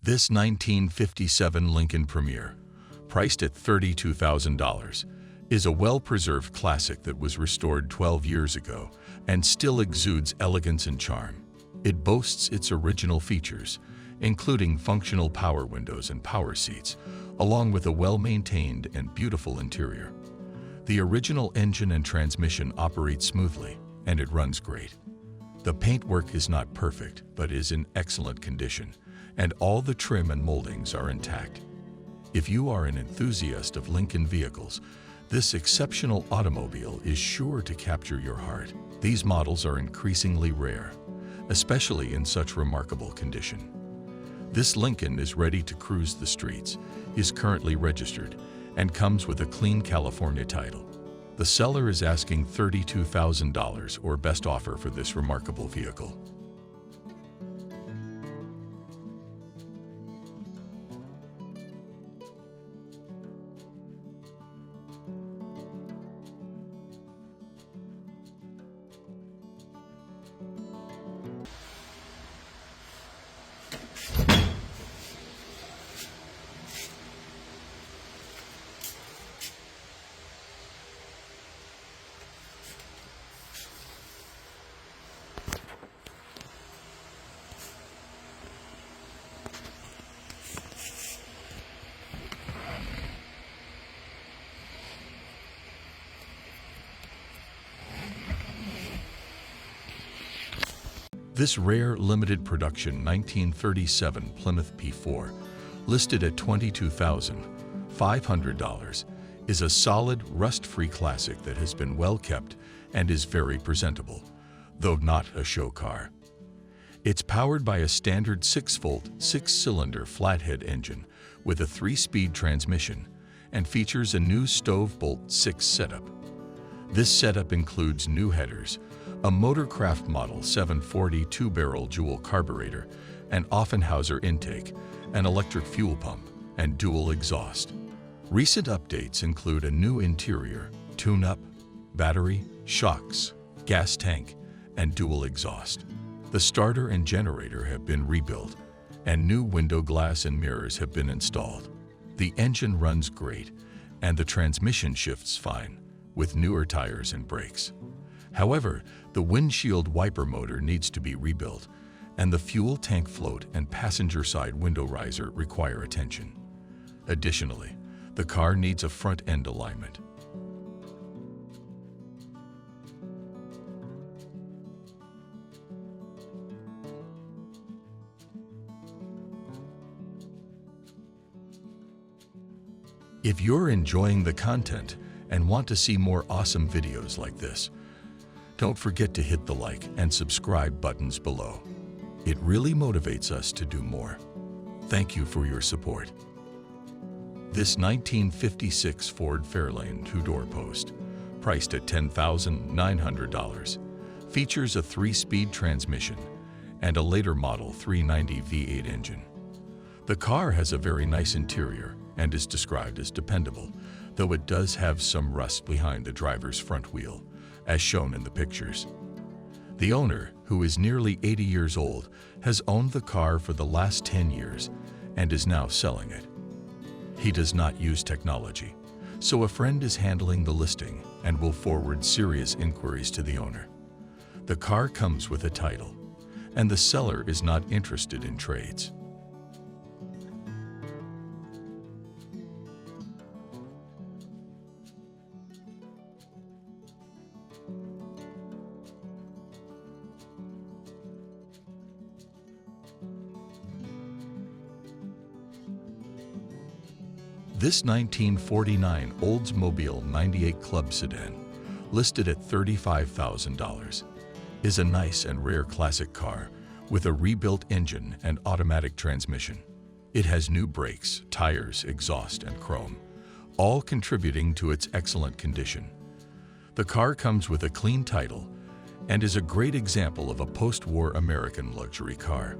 This 1957 Lincoln Premier, priced at $32,000, is a well-preserved classic that was restored 12 years ago and still exudes elegance and charm. It boasts its original features, including functional power windows and power seats, along with a well-maintained and beautiful interior. The original engine and transmission operate smoothly, and it runs great. The paintwork is not perfect, but is in excellent condition, and all the trim and moldings are intact. If you are an enthusiast of Lincoln vehicles, this exceptional automobile is sure to capture your heart. These models are increasingly rare, especially in such remarkable condition. This Lincoln is ready to cruise the streets, is currently registered, and comes with a clean California title. The seller is asking $32,000 or best offer for this remarkable vehicle. This rare limited production 1937 Plymouth P4, listed at $22,500, is a solid, rust-free classic that has been well kept and is very presentable, though not a show car. It's powered by a standard 6-volt, 6-cylinder flathead engine with a 3-speed transmission and features a new stove bolt 6 setup. This setup includes new headers, a Motorcraft Model 740 2-barrel dual carburetor, an Offenhauser intake, an electric fuel pump, and dual exhaust. Recent updates include a new interior, tune-up, battery, shocks, gas tank, and dual exhaust. The starter and generator have been rebuilt, and new window glass and mirrors have been installed. The engine runs great, and the transmission shifts fine, with newer tires and brakes. However, the windshield wiper motor needs to be rebuilt, and the fuel tank float and passenger side window riser require attention. Additionally, the car needs a front end alignment. If you're enjoying the content and want to see more awesome videos like this, don't forget to hit the like and subscribe buttons below. It really motivates us to do more. Thank you for your support. This 1956 Ford Fairlane 2-door post, priced at $10,900, features a 3-speed transmission and a later model 390 V8 engine. The car has a very nice interior and is described as dependable, though it does have some rust behind the driver's front wheel, as shown in the pictures. The owner, who is nearly 80 years old, has owned the car for the last 10 years and is now selling it. He does not use technology, so a friend is handling the listing and will forward serious inquiries to the owner. The car comes with a title, and the seller is not interested in trades. This 1949 Oldsmobile 98 Club sedan, listed at $35,000, is a nice and rare classic car with a rebuilt engine and automatic transmission. It has new brakes, tires, exhaust, and chrome, all contributing to its excellent condition. The car comes with a clean title and is a great example of a post-war American luxury car.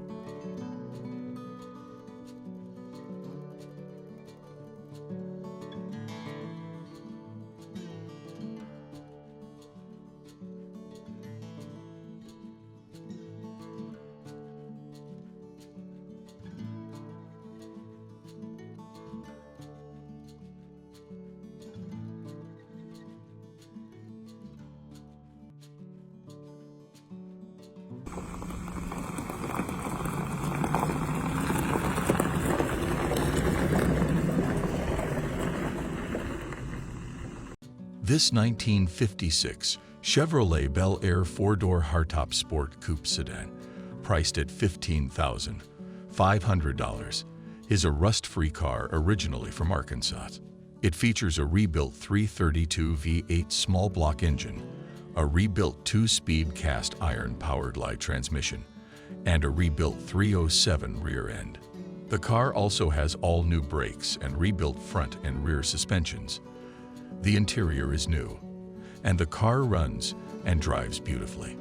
This 1956 Chevrolet Bel Air 4-door hardtop sport coupe sedan, priced at $15,500, is a rust-free car originally from Arkansas. It features a rebuilt 332 V8 small block engine, a rebuilt 2-speed cast iron powered light transmission, and a rebuilt 307 rear end. The car also has all new brakes and rebuilt front and rear suspensions. The interior is new, and the car runs and drives beautifully.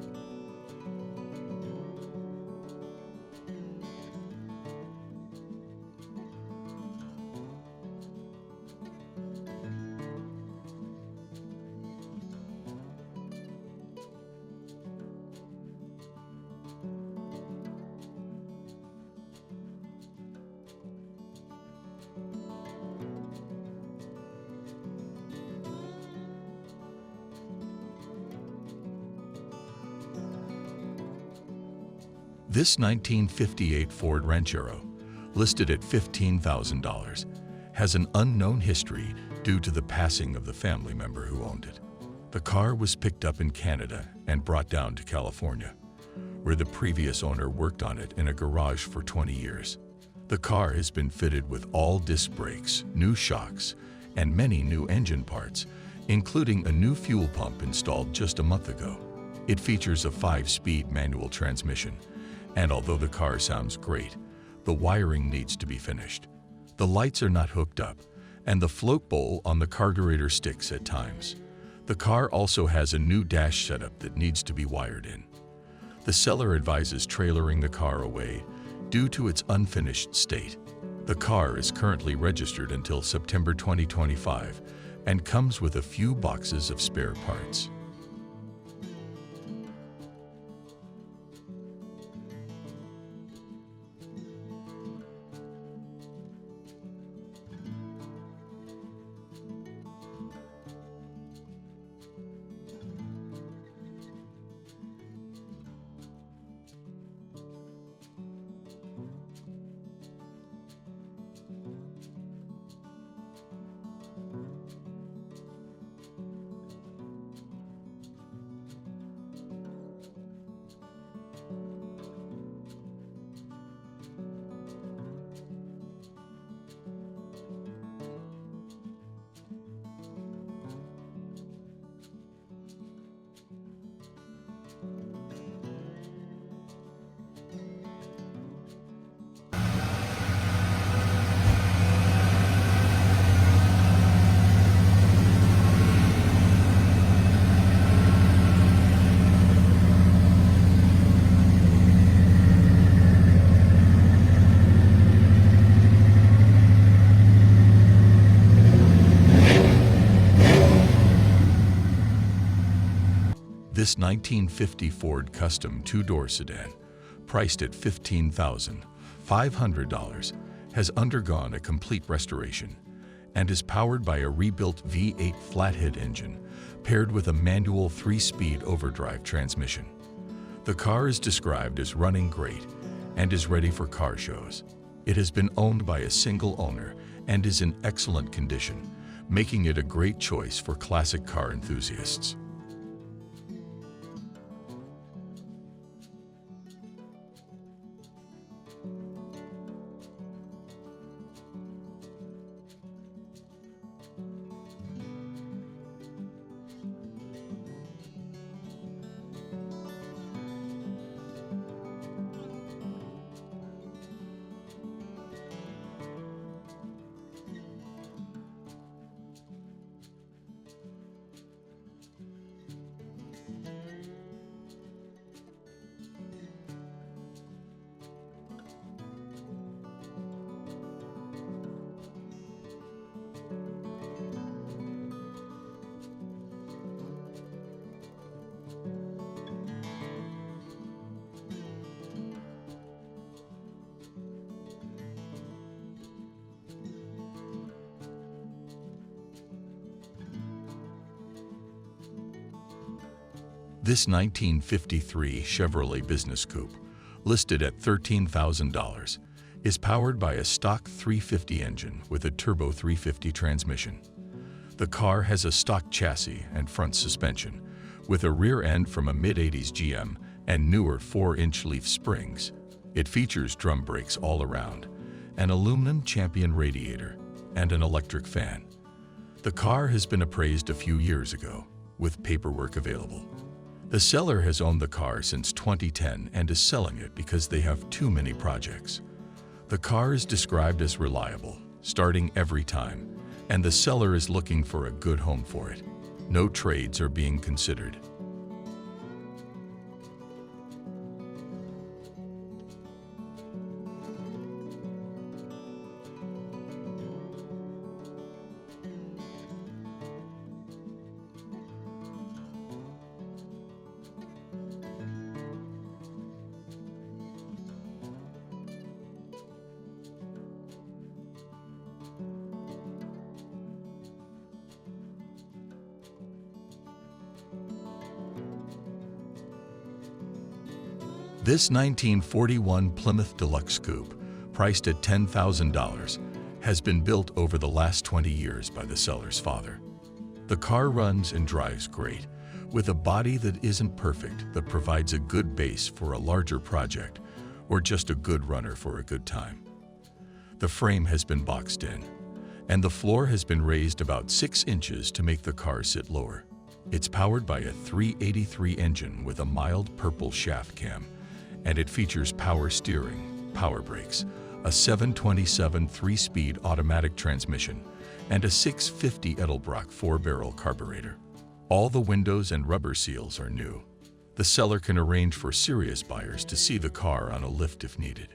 This 1958 Ford Ranchero, listed at $15,000, has an unknown history due to the passing of the family member who owned it. The car was picked up in Canada and brought down to California, where the previous owner worked on it in a garage for 20 years. The car has been fitted with all disc brakes, new shocks, and many new engine parts, including a new fuel pump installed just a month ago. It features a 5-speed manual transmission, and although the car sounds great, the wiring needs to be finished. The lights are not hooked up, and the float bowl on the carburetor sticks at times. The car also has a new dash setup that needs to be wired in. The seller advises trailering the car away due to its unfinished state. The car is currently registered until September 2025 and comes with a few boxes of spare parts. This 1950 Ford Custom 2-door sedan, priced at $15,500, has undergone a complete restoration and is powered by a rebuilt V8 flathead engine paired with a manual 3-speed overdrive transmission. The car is described as running great and is ready for car shows. It has been owned by a single owner and is in excellent condition, making it a great choice for classic car enthusiasts. This 1953 Chevrolet Business Coupe, listed at $13,000, is powered by a stock 350 engine with a turbo 350 transmission. The car has a stock chassis and front suspension, with a rear end from a mid-80s GM and newer 4-inch leaf springs. It features drum brakes all around, an aluminum Champion radiator, and an electric fan. The car has been appraised a few years ago, with paperwork available. The seller has owned the car since 2010 and is selling it because they have too many projects. The car is described as reliable, starting every time, and the seller is looking for a good home for it. No trades are being considered. This 1941 Plymouth Deluxe Coupe, priced at $10,000, has been built over the last 20 years by the seller's father. The car runs and drives great, with a body that isn't perfect but provides a good base for a larger project or just a good runner for a good time. The frame has been boxed in, and the floor has been raised about 6 inches to make the car sit lower. It's powered by a 383 engine with a mild purple shaft cam, and it features power steering, power brakes, a 727 3-speed automatic transmission, and a 650 Edelbrock 4-barrel carburetor. All the windows and rubber seals are new. The seller can arrange for serious buyers to see the car on a lift if needed.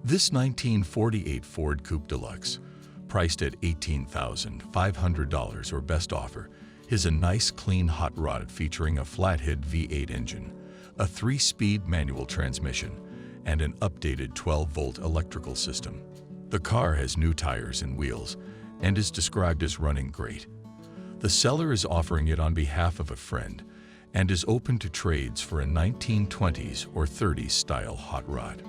This 1948 Ford Coupe Deluxe, priced at $18,500 or best offer, is a nice clean hot rod featuring a flathead V8 engine, a 3-speed manual transmission, and an updated 12-volt electrical system. The car has new tires and wheels and is described as running great. The seller is offering it on behalf of a friend and is open to trades for a 1920s or 30s style hot rod.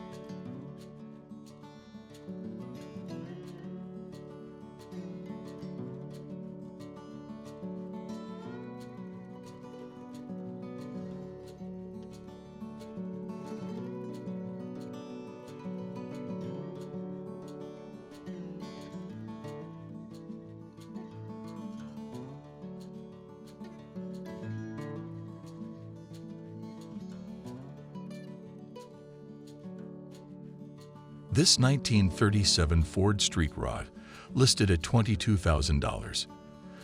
This 1937 Ford Street Rod, listed at $22,000,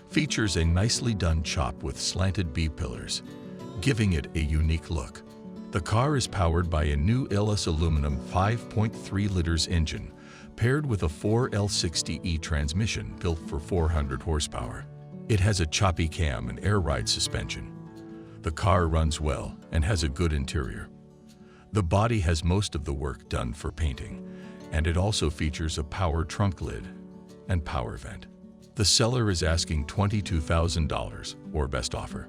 features a nicely done chop with slanted B-pillars, giving it a unique look. The car is powered by a new Ellis aluminum 5.3 liters engine, paired with a 4L60E transmission built for 400 horsepower. It has a choppy cam and air ride suspension. The car runs well and has a good interior. The body has most of the work done for painting, and it also features a power trunk lid and power vent. The seller is asking $22,000 or best offer.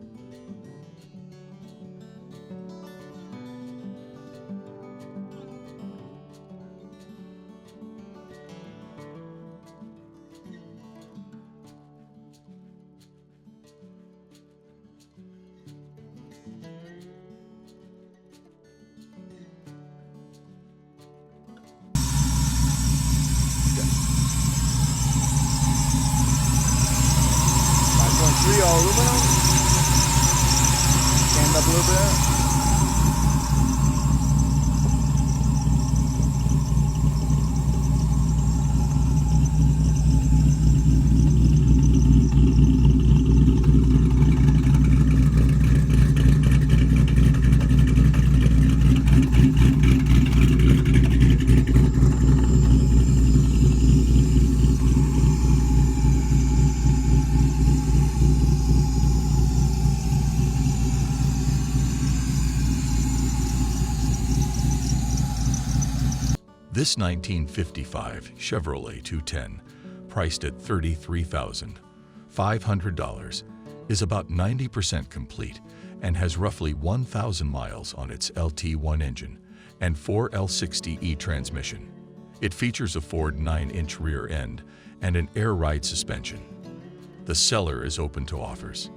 All aluminum, stand up a little bit. This 1955 Chevrolet 210, priced at $33,500, is about 90% complete and has roughly 1,000 miles on its LT1 engine and 4L60E transmission. It features a Ford 9-inch rear end and an air ride suspension. The seller is open to offers.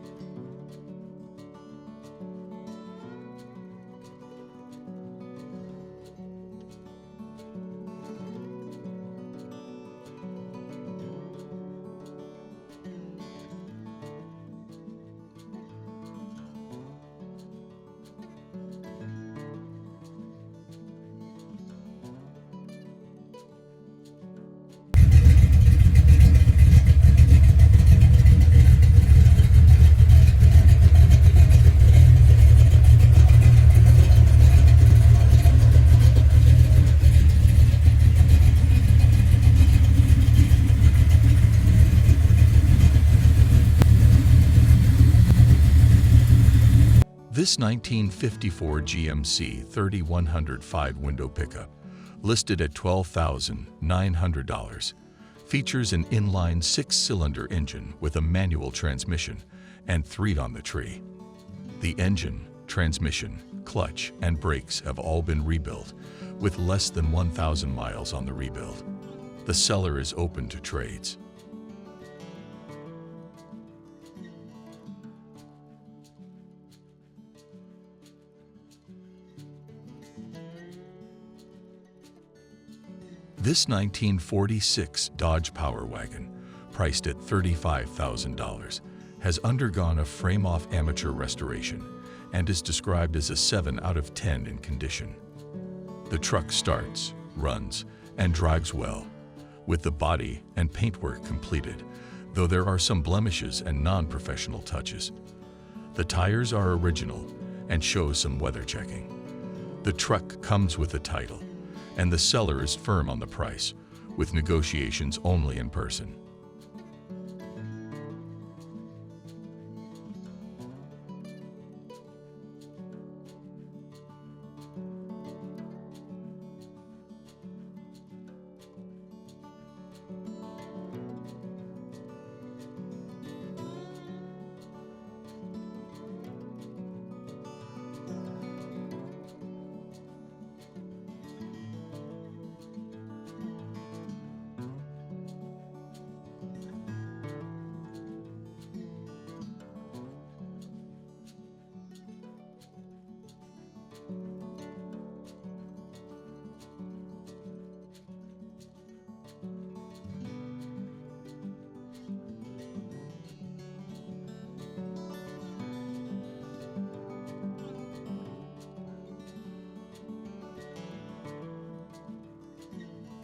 This 1954 GMC 3100 5-window pickup, listed at $12,900, features an inline 6-cylinder engine with a manual transmission and 3 on the tree. The engine, transmission, clutch, and brakes have all been rebuilt, with less than 1,000 miles on the rebuild. The seller is open to trades. This 1946 Dodge Power Wagon, priced at $35,000, has undergone a frame-off amateur restoration and is described as a 7 out of 10 in condition. The truck starts, runs, and drives well, with the body and paintwork completed, though there are some blemishes and non-professional touches. The tires are original and show some weather checking. The truck comes with a title, and the seller is firm on the price, with negotiations only in person.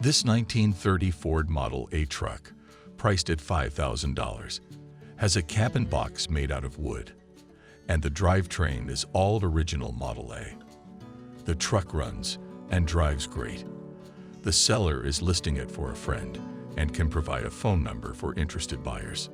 This 1930 Ford Model A truck, priced at $5,000, has a cabin box made out of wood, and the drivetrain is all original Model A. The truck runs and drives great. The seller is listing it for a friend and can provide a phone number for interested buyers.